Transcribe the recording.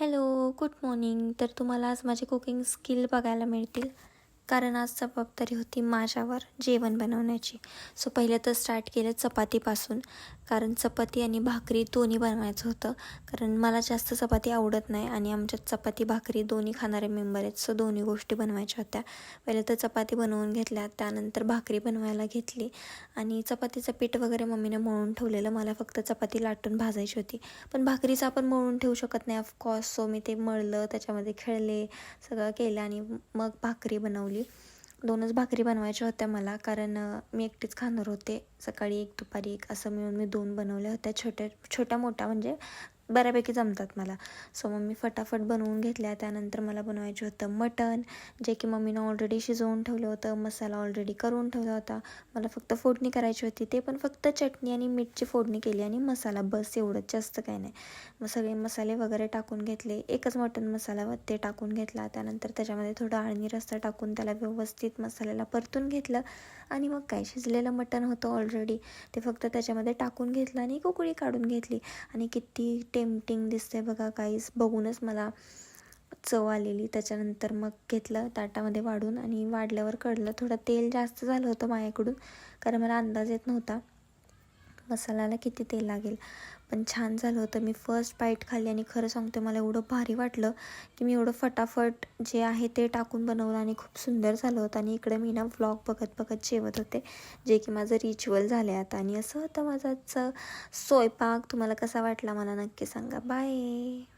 Hello, good morning. तर तुम्हाला आज माझे कुकिंग स्किल बघायला मिळतील, कारण आज जबाबदारी होती माझ्यावर जेवण बनवण्याची. सो पहिले तर स्टार्ट केलं चपातीपासून, कारण चपाती आणि भाकरी दोन्ही बनवायचं होतं. कारण मला जास्त चपाती आवडत नाही आणि आमच्यात चपाती भाकरी दोन्ही खाणारे मेंबर आहेत, सो दोन्ही गोष्टी बनवायच्या होत्या. पहिले तर चपाती बनवून घेतल्या, त्यानंतर भाकरी बनवायला घेतली आणि चपातीचं पीठ वगैरे मम्मीने मळून ठेवलेलं. मला फक्त चपाती लाटून भाजायची होती, पण भाकरीचं आपण मळून ठेवू शकत नाही ऑफकोर्स. सो मी ते मळलं, त्याच्यामध्ये खेळले, सगळं केलं आणि मग भाकरी बनवली. दोनच भाकरी बनवायच्या होत्या मला, कारण मी एकटीच खाणार होते. सकाळी एक दुपारी एक असं मिळून मी 2 बनवल्या होत्या, छोट्या मोठ्या म्हणजे बऱ्यापैकी जमतात मला. सो मग मी फटाफट बनवून घेतल्या. त्यानंतर मला बनवायचं होतं मटण, जे की मम्मीनं ऑलरेडी शिजवून ठेवलं होतं. मसाला ऑलरेडी करून ठेवला होता. मला फक्त फोडणी करायची होती, ते पण फक्त चटणी आणि मीठची फोडणी केली आणि मसाला, बस एवढंच, जास्त काही नाही. मग सगळे मसाले वगैरे टाकून घेतले. एकच मटण मसाला ते टाकून घेतला. त्यानंतर त्याच्यामध्ये थोडं आळणी रस्सा टाकून त्याला व्यवस्थित मसाल्याला परतून घेतलं आणि मग काय, शिजलेलं मटण होतं ऑलरेडी, ते फक्त त्याच्यामध्ये टाकून घेतलं आणि उकळी काढून घेतली. आणि किती टेम्पटिंग दिसते बघा गाईस, बघूनच मला चव आलेली. त्याच्यानंतर मग घेतलं ताटामध्ये वाढून आणि वाढल्यावर कळलं थोडं तेल जास्त झालं होतं माझ्याकडून, कारण मला अंदाज येत नव्हता मसाल्याला किती तेल लागेल. पण छान झालं होतं. मी फर्स्ट बाईट खाल्ली आणि खरं सांगते मला एवढं भारी वाटलं की मी एवढं फटाफट जे आहे ते टाकून बनवलं आणि खूप सुंदर झालं होतं. आणि इकडे मी ना व्लॉग बघत बघत जेवत होते, जे की माझं रिच्युअल झालं आता. आणि असं होतं माझा स्वयंपाक. तुम्हाला कसा वाटला मला नक्की सांगा. बाय.